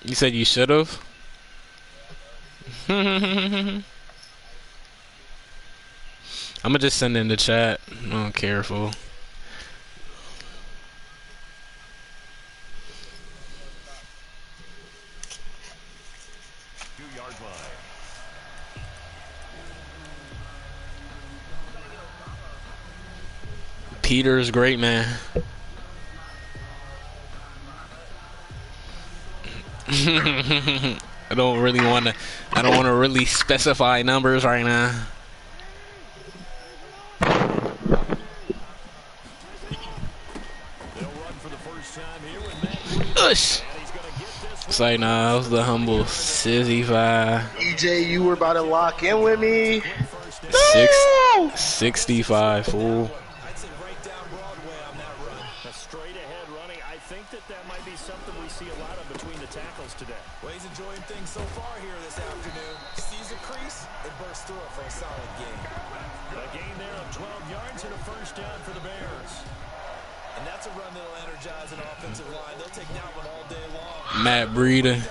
You said you should have. I'm gonna just send it in the chat. Oh, careful. Peter's great, man. I don't want to really specify numbers right now. Ush. It's like, nah, that was the humble 65. EJ, you were about to lock in with me. 65, fool. So far here this afternoon, sees a crease and bursts through it for a solid gain. A gain there of 12 yards and a first down for the Bears. And that's a run that'll energize an offensive line. They'll take that one all day long. Matt Breida.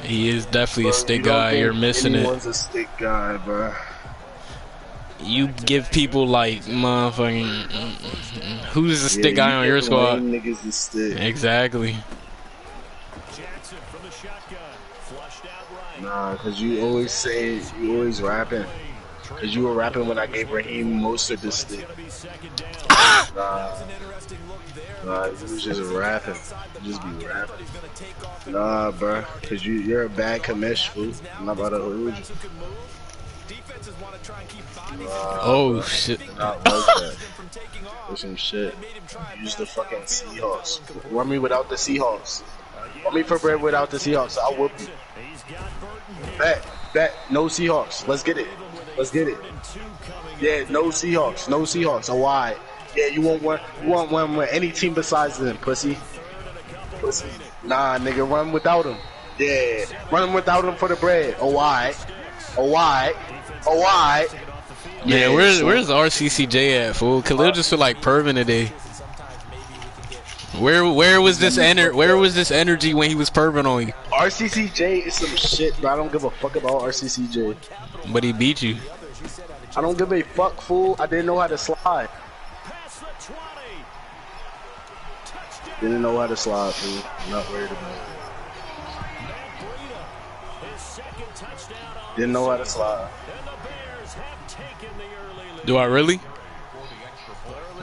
He is definitely a stick guy. You're missing it. Anyone's a stick guy, bro. You give people like motherfucking who's the stick guy on your squad? Niggas the stick. Exactly. Nah, cause you always say you always rapping. Cause you were rapping when I gave Raheem most of the stick. Nah, you was just rapping. You just be rapping. Nah, bro, cause you're a bad commish, fool. I'm not about to hold you. Oh shit. Not like that. There's some shit. Use the fucking Seahawks. Run me without the Seahawks. Run me for bread without the Seahawks. I'll whoop you. Bet. No Seahawks. Let's get it. Let's get it. Yeah, no Seahawks. No Seahawks. A wide. Yeah, you want one with any team besides them, pussy. Pussy. Nah, nigga, run without them. Yeah, run without them for the bread. A wide. A wide. A wide. Yeah, where's RCCJ at, fool? Khalil just feel like perving today. Where was this energy when he was perving on you? RCCJ is some shit, bro. I don't give a fuck about RCCJ. But he beat you. I don't give a fuck, fool. I didn't know how to slide. Didn't know how to slide, fool. I'm not worried about it. Didn't know how to slide. Do I really?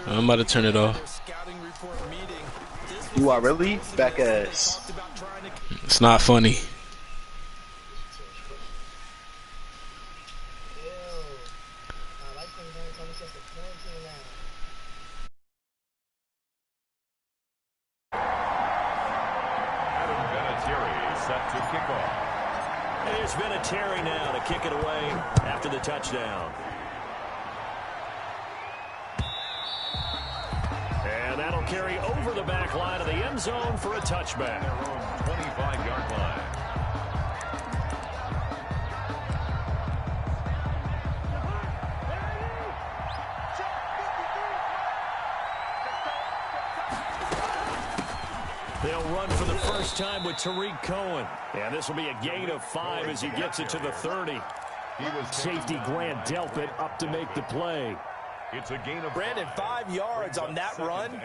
I'm about to turn it off. Do I really? Back ass. It's not funny. It's Vinatieri now to kick it away after the touchdown. And that'll carry over the back line of the end zone for a touchback. 25-yard line. They'll run for the first time with Tariq Cohen. And this will be a gain of 5 as he gets it to the 30. Safety Grant Delpit up to make the play. It's a gain of Brandon, 5 yards on that run.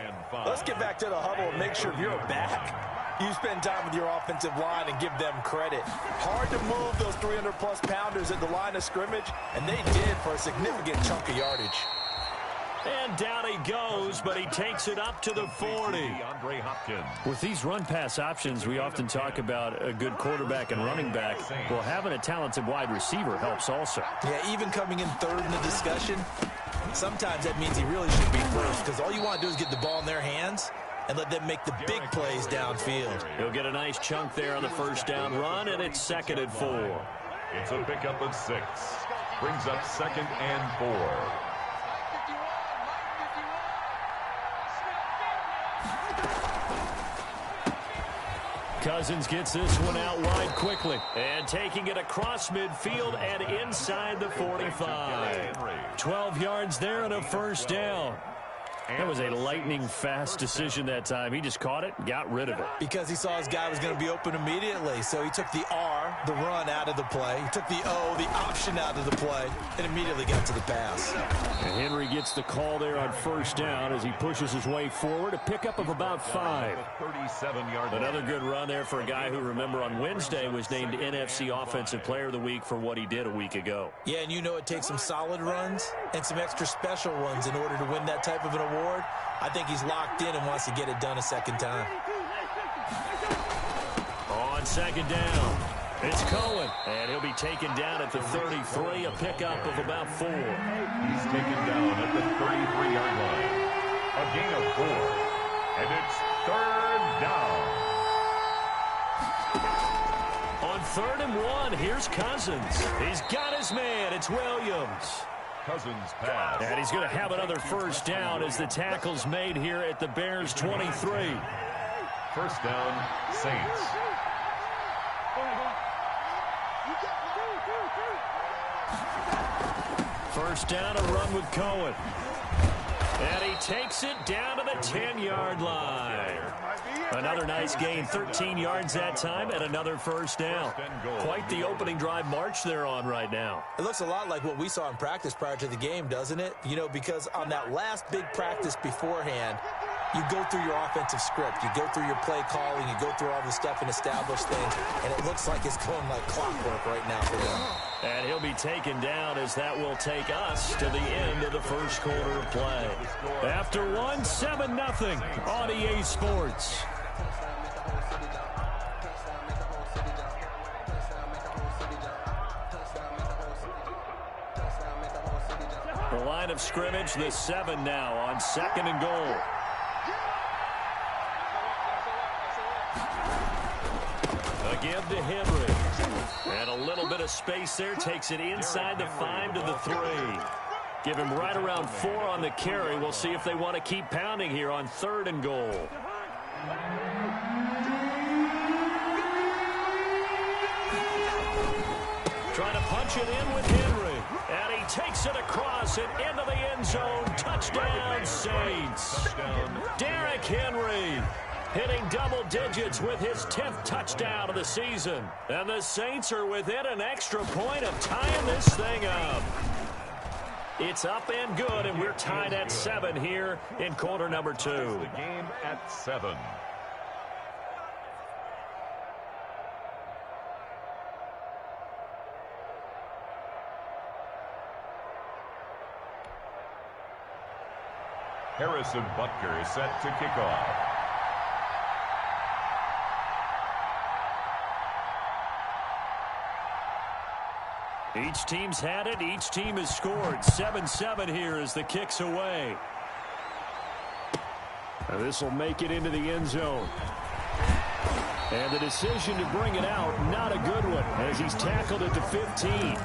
Let's get back to the huddle and make sure you're back. You spend time with your offensive line and give them credit. Hard to move those 300-plus pounders at the line of scrimmage, and they did for a significant chunk of yardage. And down he goes, but he takes it up to the 40. With these run-pass options, we often talk about a good quarterback and running back. Well, having a talented wide receiver helps also. Yeah, even coming in third in the discussion, sometimes that means he really should be first, because all you want to do is get the ball in their hands and let them make the big plays downfield. He'll get a nice chunk there on the first down run, and it's 2nd and 4. It's a pickup of 6. Brings up 2nd and 4. Cousins gets this one out wide quickly. And taking it across midfield and inside the 45. 12 yards there and a first down. That was a lightning-fast decision that time. He just caught it and got rid of it. Because he saw his guy was going to be open immediately. So he took the R, the run, out of the play. He took the O, the option, out of the play, and immediately got to the pass. And Henry gets the call there on first down as he pushes his way forward. A pickup of about 5. 37-yard. Another good run there for a guy who, remember, on Wednesday was named NFC Offensive Player of the Week for what he did a week ago. Yeah, and you know it takes some solid runs and some extra special runs in order to win that type of an award. I think he's locked in and wants to get it done a second time. On second down, it's Cohen, and he'll be taken down at the 33, a pickup of about 4. He's taken down at the 33-yard line. A gain of 4. And it's third down. On 3rd and 1, here's Cousins. He's got his man. It's Williams. Cousins pass. And he's going to have another first down as the tackle's made here at the Bears' 23. First down, Saints. First down, a run with Cohen. And he takes it down to the 10-yard line. Another nice gain, 13 yards that time, and another first down. Quite the opening drive march they're on right now. It looks a lot like what we saw in practice prior to the game, doesn't it? You know, because on that last big practice beforehand, you go through your offensive script. You go through your play calling. You go through all the stuff and establish things. And it looks like it's going like clockwork right now for them. And he'll be taken down as that will take us to the end of the first quarter of play. After 1, 7-0 on EA Sports. The line of scrimmage, the 7 now on 2nd and goal. A give to Henry. And a little bit of space there. Takes it inside the 5 to the 3. Give him right around 4 on the carry. We'll see if they want to keep pounding here on 3rd and goal. Trying to punch it in with Henry. And he takes it across and into the end zone. Touchdown, Saints. Derrick Henry hitting double digits with his 10th touchdown of the season. And the Saints are within an extra point of tying this thing up. It's up and good, and we're tied at 7 here in quarter number 2. The game at 7. Harrison Butker is set to kick off. Each team's had it. Each team has scored. 7-7 here as the kick's away. This will make it into the end zone. And the decision to bring it out, not a good one, as he's tackled at the 15.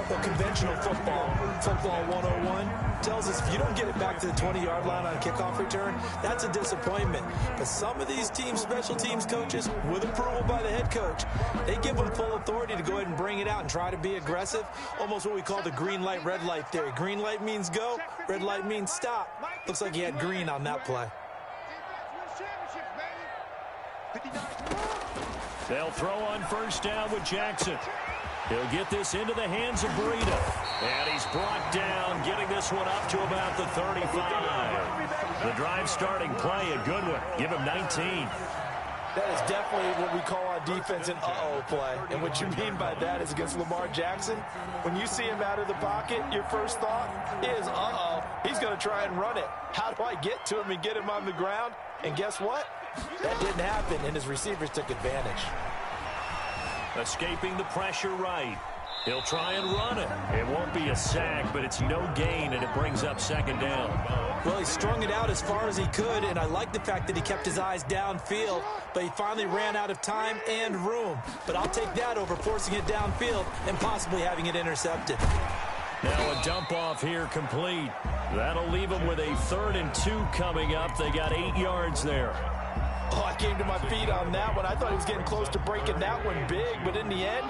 Well, conventional football 101, tells us if you don't get it back to the 20-yard line on a kickoff return, that's a disappointment. But some of these teams, special teams coaches, with approval by the head coach, they give them full authority to go ahead and bring it out and try to be aggressive, almost what we call the green light, red light theory. Green light means go, red light means stop. Looks like he had green on that play. They'll throw on first down with Jackson. He'll get this into the hands of Breida. And he's brought down, getting this one up to about the 35. The drive starting play, a good one. Give him 19. That is definitely what we call on defense an uh-oh play. And what you mean by that is against Lamar Jackson, when you see him out of the pocket, your first thought is, uh-oh, he's going to try and run it. How do I get to him and get him on the ground? And guess what? That didn't happen, and his receivers took advantage. Escaping the pressure right. He'll try and run it. It won't be a sack, but it's no gain, and it brings up second down. Well, he strung it out as far as he could, and I like the fact that he kept his eyes downfield, but he finally ran out of time and room. But I'll take that over forcing it downfield and possibly having it intercepted. Now a dump off here complete. That'll leave them with a 3rd and 2 coming up. They got 8 yards there. Oh, I came to my feet on that one. I thought he was getting close to breaking that one big, but in the end,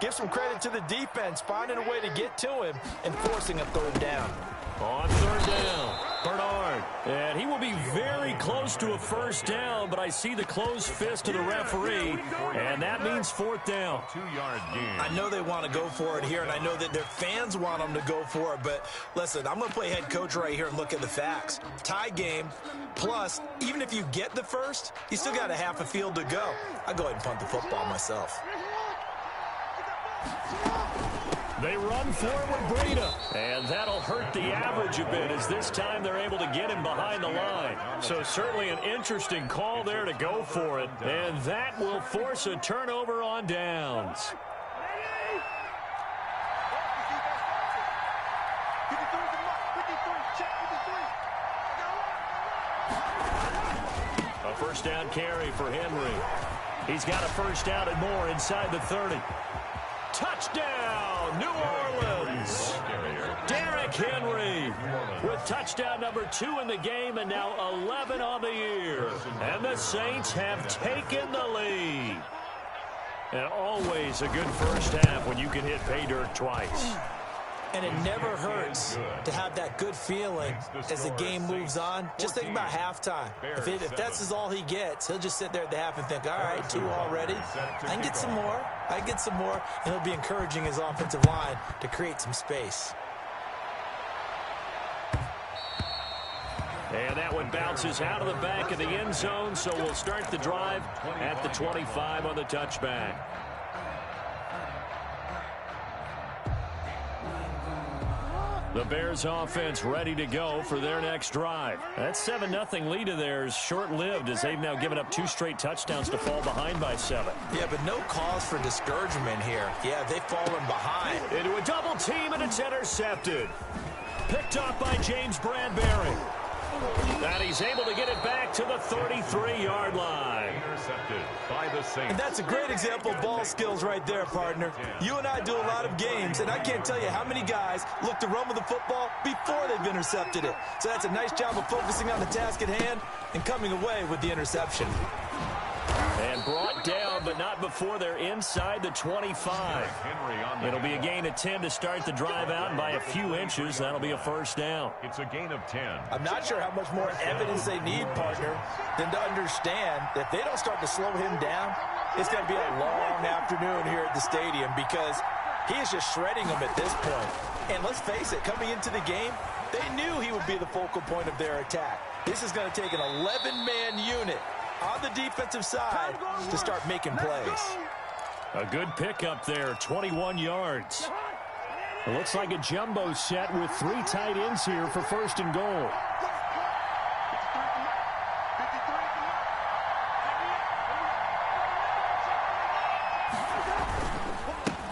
give some credit to the defense, finding a way to get to him and forcing a third down. On third down, Bernard. And he will be very close to a first down, but I see the closed fist of the referee, and that means fourth down. 2-yard gain. I know they want to go for it here, and I know that their fans want them to go for it, but listen, I'm going to play head coach right here and look at the facts. Tie game, plus, even if you get the first, you still got a half a field to go. I go ahead and punt the football myself. They run forward with Breida, and that'll hurt the average a bit as this time they're able to get him behind the line. So certainly an interesting call there to go for it, and that will force a turnover on downs. A first down carry for Henry. He's got a first down and more inside the 30. Touchdown, New Orleans. Derrick Henry with touchdown number 2 in the game and now 11 on the year. And the Saints have taken the lead. And always a good first half when you can hit pay dirt twice. And it never hurts to have that good feeling as the game moves on. Just think about halftime. If that's all he gets, he'll just sit there at the half and think, all right, 2 already. I can get some more. I can get some more. And he'll be encouraging his offensive line to create some space. And that one bounces out of the back of the end zone, so we'll start the drive at the 25 on the touchback. The Bears offense ready to go for their next drive. That 7-0 lead of theirs short-lived as they've now given up 2 straight touchdowns to fall behind by 7. Yeah, but no cause for discouragement here. Yeah, they've fallen behind. Into a double team, and it's intercepted. Picked up by James Bradbury. And he's able to get it back to the 33-yard line. Intercepted by the Saints. And that's a great example of ball skills right there, partner. You and I do a lot of games, and I can't tell you how many guys look to run with the football before they've intercepted it. So that's a nice job of focusing on the task at hand and coming away with the interception. And brought down, but not before they're inside the 25. It'll be a gain of 10 to start the drive out, and by a few inches, that'll be a first down. It's a gain of 10. I'm not sure how much more evidence they need, partner, than to understand that if they don't start to slow him down, it's going to be a long afternoon here at the stadium because he is just shredding them at this point. And let's face it, coming into the game, they knew he would be the focal point of their attack. This is going to take an 11-man unit on the defensive side to start making plays. A good pickup there, 21 yards. It looks like a jumbo set with 3 tight ends here for first and goal.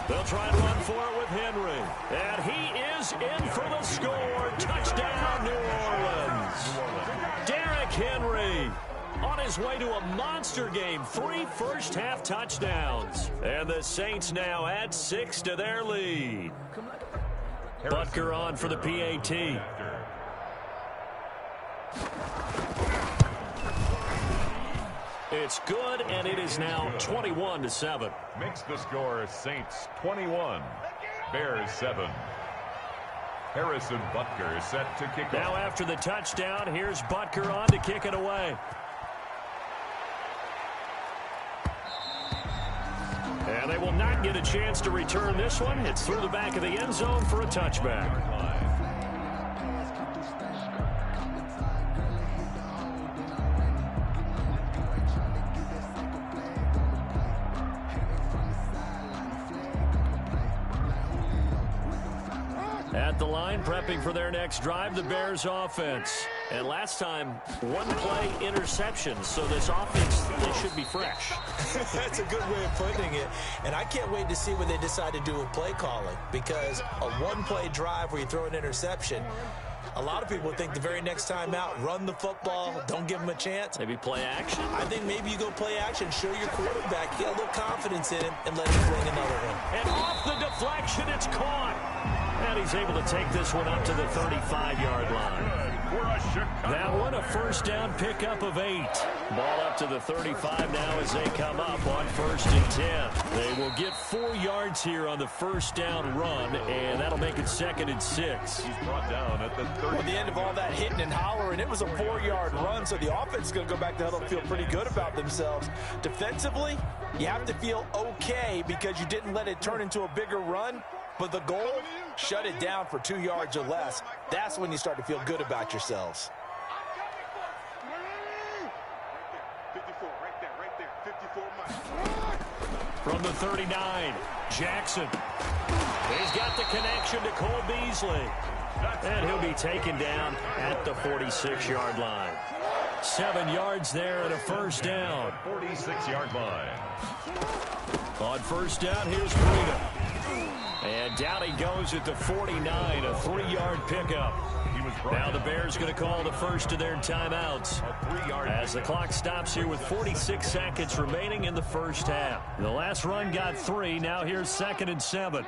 They'll try to run for it with Henry. And he is in for the score. Touchdown, New Orleans. Derrick Henry on his way to a monster game. 3 first-half touchdowns. And the Saints now add 6 to their lead. Butker on for the PAT. It's good, and it is now 21-7. Makes the score Saints 21, Bears 7. Harrison Butker set to kick off. Now after the touchdown, here's Butker on to kick it away. And they will not get a chance to return this one. It's through the back of the end zone for a touchback. At the line, prepping for their next drive, the Bears offense. And last time, 1-play interception. So this offense, they should be fresh. That's a good way of putting it. And I can't wait to see what they decide to do with play calling. Because a 1-play drive where you throw an interception, a lot of people think the very next time out, run the football, don't give them a chance. Maybe play action? I think maybe you go play action, show your quarterback, get a little confidence in him, and let him fling another one. And off the deflection, it's caught. And he's able to take this one up to the 35-yard line. That one, a first down pickup of 8. Ball up to the 35 now as they come up on 1st and 10. They will get 4 yards here on the first down run, and that'll make it 2nd and 6. He's brought down at the 30. At the end of all that hitting and hollering, it was a 4-yard run, so the offense is going to go back to huddle and feel pretty good about themselves. Defensively, you have to feel okay because you didn't let it turn into a bigger run. But the goal, shut it down for 2 yards or less. That's when you start to feel good about yourselves. 54, right there, 54 miles. From the 39, Jackson. He's got the connection to Cole Beasley. And he'll be taken down at the 46-yard line. 7 yards there and a first down. 46-yard line. On first down, here's Breida. And down he goes at the 49, a 3-yard pickup. Now the Bears going to call the first of their timeouts as the clock stops here with 46 seconds remaining in the first half. The last run got 3. Now here's 2nd and 7.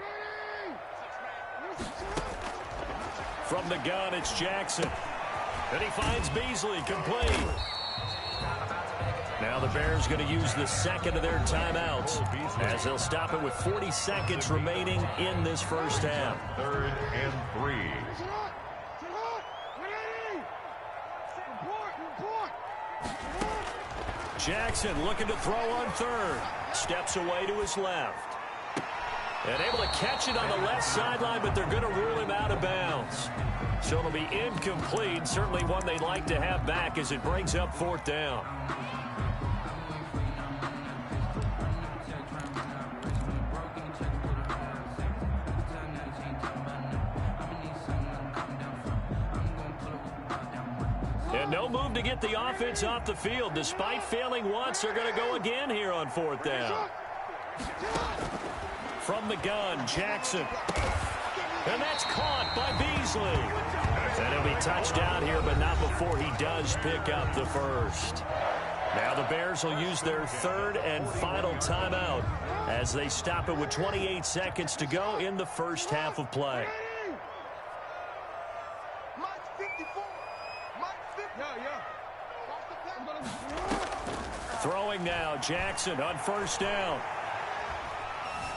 From the gun, it's Jackson. And he finds Beasley complete. Now the Bears going to use the second of their timeouts as they'll stop it with 40 seconds remaining in this first half. 3rd and 3. Jackson looking to throw on 3rd. Steps away to his left. And able to catch it on the left sideline, but they're going to rule him out of bounds. So it'll be incomplete. Certainly one they'd like to have back as it brings up 4th down. And no move to get the offense off the field. Despite failing once, they're going to go again here on 4th down. From the gun, Jackson. And that's caught by Beasley. And he'll be touched down here, but not before he does pick up the first. Now the Bears will use their 3rd and final timeout as they stop it with 28 seconds to go in the first half of play. Throwing now, Jackson on first down.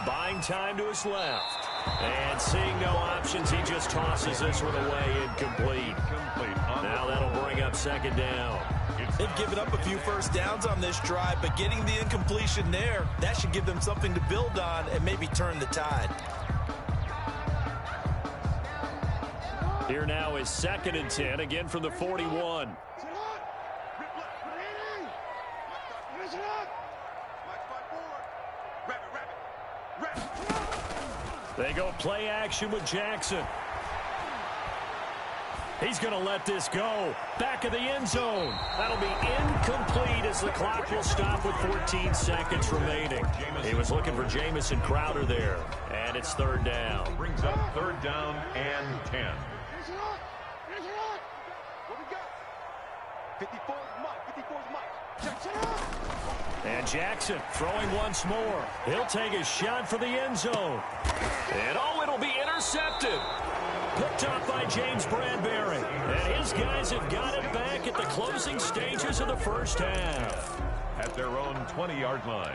Buying time to his left. And seeing no options, he just tosses this one away incomplete. Now that'll bring up 2nd down. They've given up a few first downs on this drive, but getting the incompletion there, that should give them something to build on and maybe turn the tide. Here now is 2nd and 10, again from the 41. They go play action with Jackson. He's going to let this go. Back of the end zone. That'll be incomplete as the clock will stop with 14 seconds remaining. He was looking for Jamison Crowder there. And it's 3rd down. Brings up 3rd down and 10. And Jackson throwing once more. He'll take a shot for the end zone. And oh, it'll be intercepted. Picked up by James Bradbury. And his guys have got it back at the closing stages of the first half. At their own 20-yard line.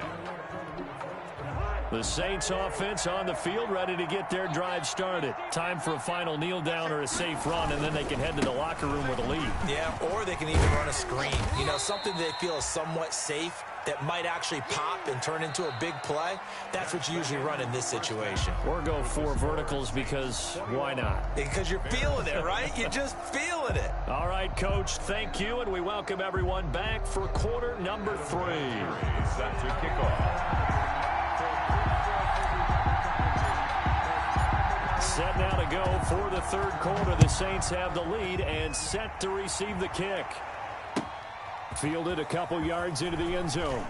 The Saints offense on the field ready to get their drive started. Time for a final kneel down or a safe run, and then they can head to the locker room with a lead. Yeah, or they can even run a screen. You know, something they feel is somewhat safe that might actually pop and turn into a big play. That's what you usually run in this situation. Or go 4 verticals because why not? Because you're feeling it, right? You're just feeling it. All right, Coach, thank you, and we welcome everyone back for quarter number 3. Set to kick off. Set now to go for the 3rd quarter. The Saints have the lead and set to receive the kick. Fielded a couple yards into the end zone.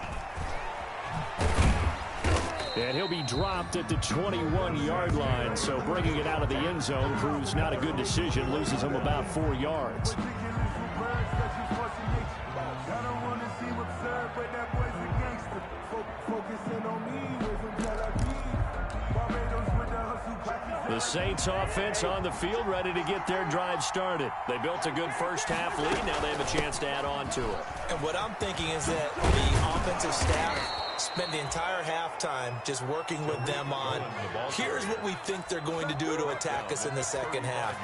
And he'll be dropped at the 21-yard line, so bringing it out of the end zone proves not a good decision. Loses him about 4 yards. The The Saints offense on the field, ready to get their drive started. They built a good first half lead. Now they have a chance to add on to it. And what I'm thinking is that the offensive staff spend the entire halftime just working with them on, here's what we think they're going to do to attack us in the second half.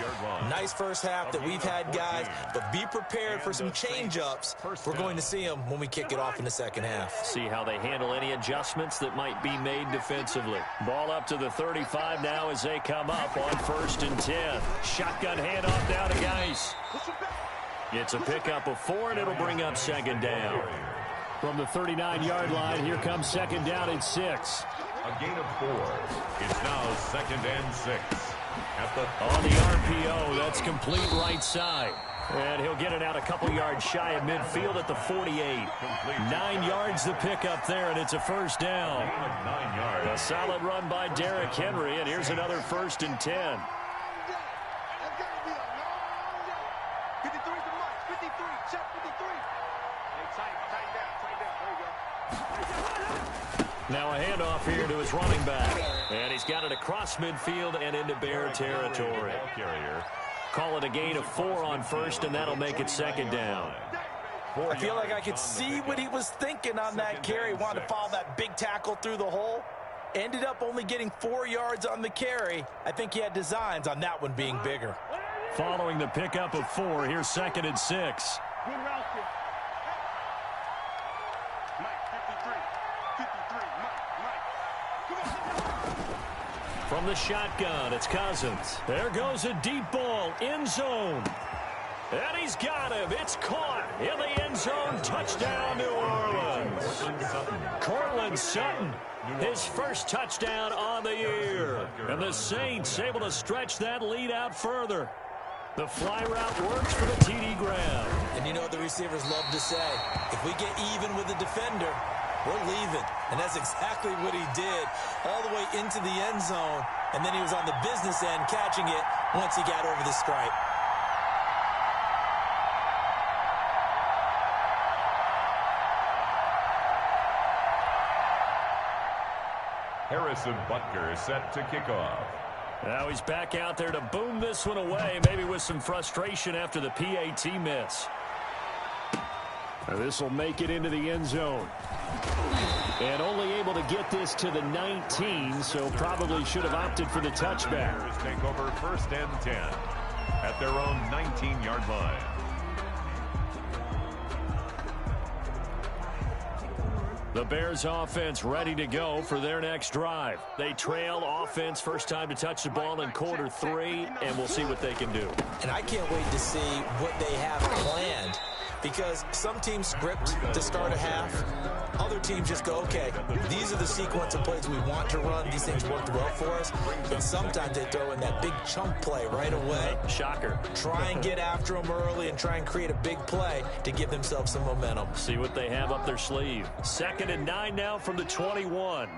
Nice first half that we've had, guys, but be prepared for some change-ups. We're going to see them when we kick it off in the second half. See how they handle any adjustments that might be made defensively. Ball up to the 35 now as they come up on 1st and 10. Shotgun handoff now to Geis. It's a pickup of 4, and it'll bring up 2nd down. From the 39-yard line, here comes 2nd down and 6. A gain of 4. It's now 2nd and 6. On the RPO, that's complete right side. And he'll get it out a couple yards shy of midfield at the 48. 9 yards the pickup there, and it's a 1st down. 9 yards. A solid run by Derrick Henry, and here's another 1st and 10. Now a handoff here to his running back. And he's got it across midfield and into Bear territory. Call it a gain of 4 on 1st, and that'll make it 2nd down. I feel like I could see what he was thinking on that carry. Wanted to follow that big tackle through the hole. Ended up only getting 4 yards on the carry. I think he had designs on that one being bigger. Following the pickup of 4, here's 2nd and 6. From the shotgun, it's Cousins. There goes a deep ball, end zone. And he's got him. It's caught in the end zone. Touchdown, New Orleans. Cortland Sutton, his first touchdown on the year. And the Saints able to stretch that lead out further. The fly route works for the TD grab. And you know what the receivers love to say? If we get even with the defender, we're leaving. And that's exactly what he did, all the way into the end zone. And then he was on the business end catching it once he got over the stripe. Harrison Butker is set to kick off. Now he's back out there to boom this one away, maybe with some frustration after the PAT miss. This will make it into the end zone. And only able to get this to the 19, so probably should have opted for the touchback. Take over 1st and 10 at their own 19-yard line. The Bears offense ready to go for their next drive. They trail offense, first time to touch the ball in quarter 3, and we'll see what they can do. And I can't wait to see what they have planned, because some teams script to start a half. Other teams just go, okay, these are the sequence of plays we want to run. These things worked well for us. And sometimes they throw in that big chunk play right away. Shocker. Try and get after them early and try and create a big play to give themselves some momentum. See what they have up their sleeve. 2nd and 9 now from the 21.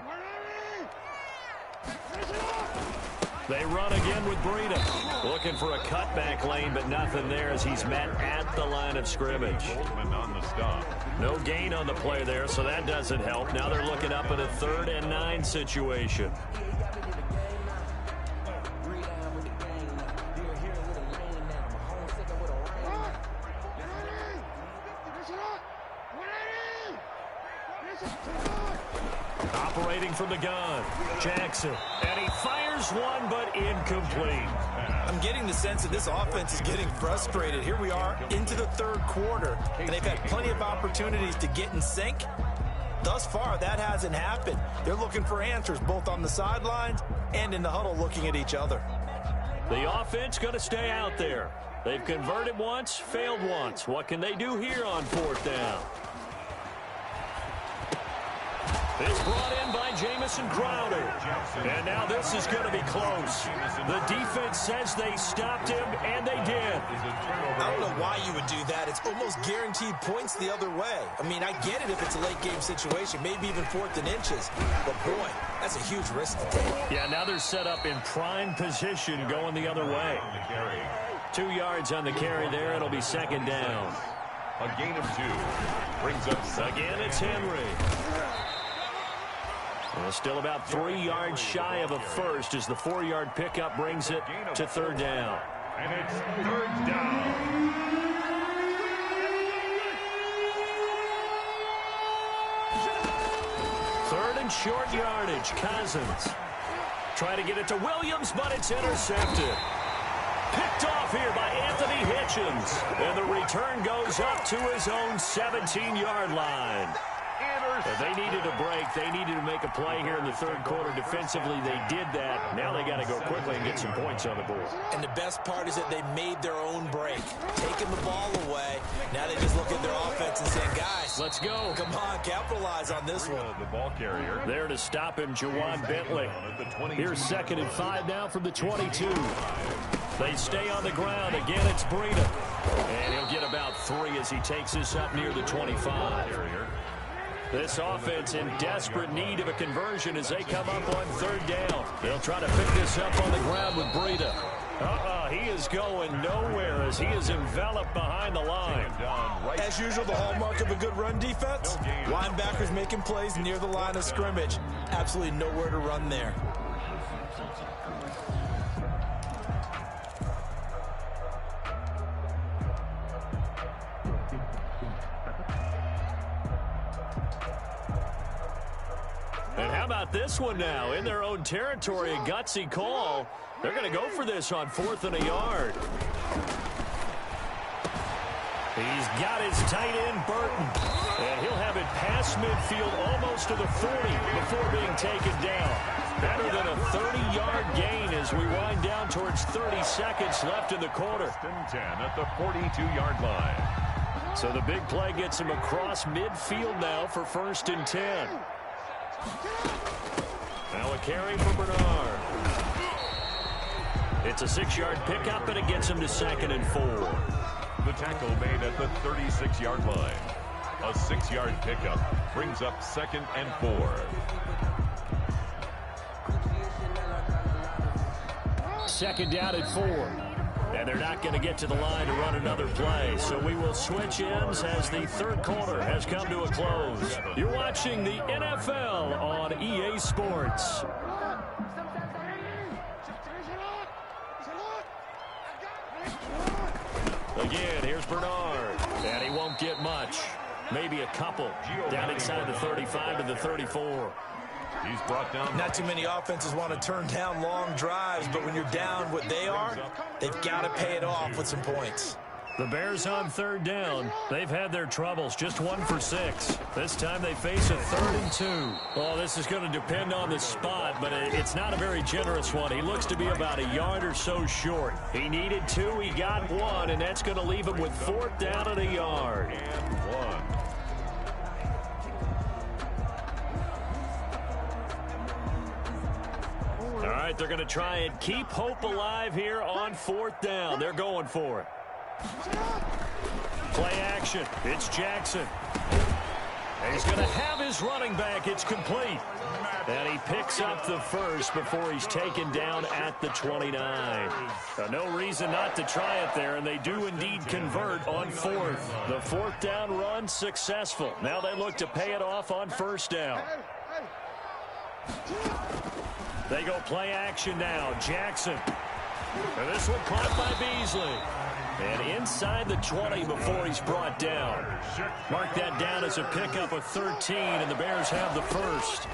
They run again with Breida. Looking for a cutback lane, but nothing there as he's met at the line of scrimmage. On the stop. No gain on the play there, so that doesn't help. Now they're looking up at a 3rd and 9 situation. Operating from the gun, Jackson, and he fires one, but incomplete. I'm getting the sense that this offense is getting frustrated. Here we are into the 3rd quarter, and they've had plenty of opportunities to get in sync. Thus far, that hasn't happened. They're looking for answers both on the sidelines and in the huddle looking at each other. The offense going to stay out there. They've converted once, failed once. What can they do here on 4th down? It's brought in by Jamison Crowder. And now this is going to be close. The defense says they stopped him, and they did. I don't know why you would do that. It's almost guaranteed points the other way. I mean, I get it if it's a late-game situation, maybe even 4th and inches. But, boy, that's a huge risk to take. Yeah, now they're set up in prime position going the other way. 2 yards on the carry there. It'll be 2nd down. A gain of 2 brings up again. It's Henry. Well, still about 3 yards shy of a first as the 4-yard pickup brings it to third down. And it's third down. Third and short yardage. Cousins trying to get it to Williams, but it's intercepted. Picked off here by Anthony Hitchens. And the return goes up to his own 17-yard line. They needed a break. They needed to make a play here in the third quarter. Defensively, they did that. Now they got to go quickly and get some points on the board. And the best part is that they made their own break. Taking the ball away. Now they just look at their offense and saying, guys, let's go. Come on, capitalize on this one. The ball carrier. There to stop him, Jawan Bentley. Here's 2nd and 5 now from the 22. They stay on the ground. Again, it's Breida. And he'll get about 3 as he takes this up near the 25. This offense in desperate need of a conversion as they come up on third down. They'll try to pick this up on the ground with Breida. He is going nowhere as he is enveloped behind the line. As usual, the hallmark of a good run defense. Linebackers making plays near the line of scrimmage. Absolutely nowhere to run there. And how about this one now? In their own territory, a gutsy call. They're going to go for this on 4th and a yard. He's got his tight end, Burton. And he'll have it past midfield almost to the 40 before being taken down. Better than a 30-yard gain as we wind down towards 30 seconds left in the quarter. 10 at the 42-yard line. So the big play gets him across midfield now for 1st and 10. Now a carry for Bernard. It's a 6-yard pickup, and it gets him to 2nd and 4. The tackle made at the 36-yard line. A 6-yard pickup brings up 2nd and 4. 2nd down at 4. And they're not going to get to the line to run another play. So we will switch ends as the third quarter has come to a close. You're watching the NFL on EA Sports. Again, here's Bernard. And he won't get much. Maybe a couple. Down inside the 35 to the 34. He's brought down. Not too many offenses want to turn down long drives, but when you're down what they are, they've got to pay it off with some points. The Bears on third down. They've had their troubles. Just 1 for 6. This time they face a 3rd and 2. Oh, this is going to depend on the spot, but it's not a very generous one. He looks to be about a yard or so short. He needed 2. He got 1, and that's going to leave him with 4th down and a yard. And 1. All right, they're going to try and keep hope alive here on 4th down. They're going for it. Play action. It's Jackson. And he's going to have his running back. It's complete. And he picks up the first before he's taken down at the 29. No reason not to try it there, and they do indeed convert on 4th. The 4th down run successful. Now they look to pay it off on 1st down. They go play action now. Jackson. And this one caught by Beasley. And inside the 20 before he's brought down. Mark that down as a pickup of 13, and the Bears have the first.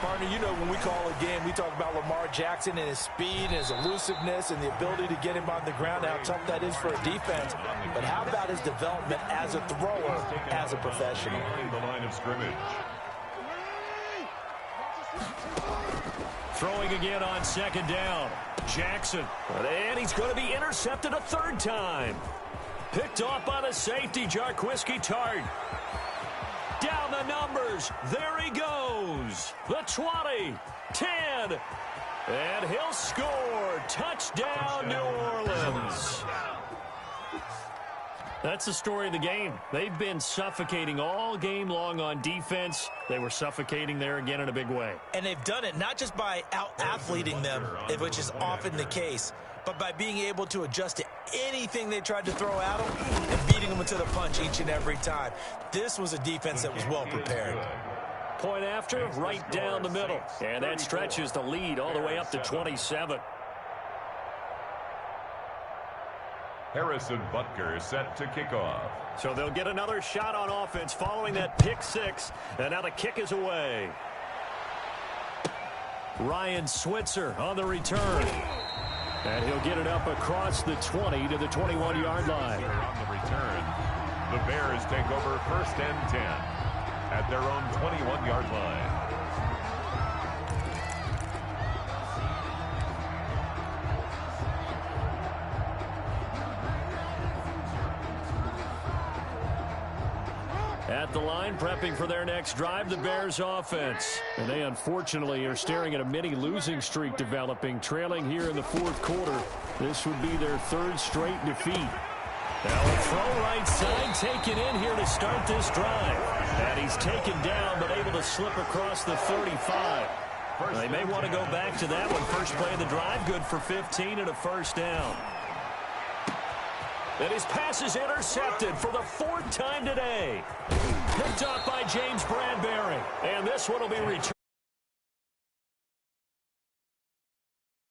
Partner, you know when we call a game, we talk about Lamar Jackson and his speed and his elusiveness and the ability to get him on the ground, how tough that is for a defense. But how about his development as a thrower, as a professional? The line of scrimmage. Throwing again on 2nd down. Jackson. And he's going to be intercepted a 3rd time. Picked off by the safety, Jarquiski Tart. Down the numbers. There he goes. The 20, 10, and he'll score. Touchdown, New Orleans. That's the story of the game. They've been suffocating all game long on defense. They were suffocating there again in a big way. And they've done it not just by out-athleting them, which is often the case, but by being able to adjust to anything they tried to throw at them and beating them to the punch each and every time. This was a defense that was well prepared. point after, right down the middle. And that stretches the lead all the way up to 27. Harrison Butker set to kick off. So they'll get another shot on offense following that pick six. And now the kick is away. Ryan Switzer on the return. And he'll get it up across the 20 to the 21-yard line. On the return, the Bears take over 1st and 10 at their own 21-yard line. At the line, prepping for their next drive, the Bears offense. And they unfortunately are staring at a mini losing streak developing, trailing here in the 4th quarter. This would be their 3rd straight defeat. Now a throw right side taken in here to start this drive. And he's taken down but able to slip across the 35. They may want to go back to that one. First play of the drive, good for 15 and a first down. And his pass is intercepted for the 4th time today. Picked up by James Bradbury. And this one will be returned.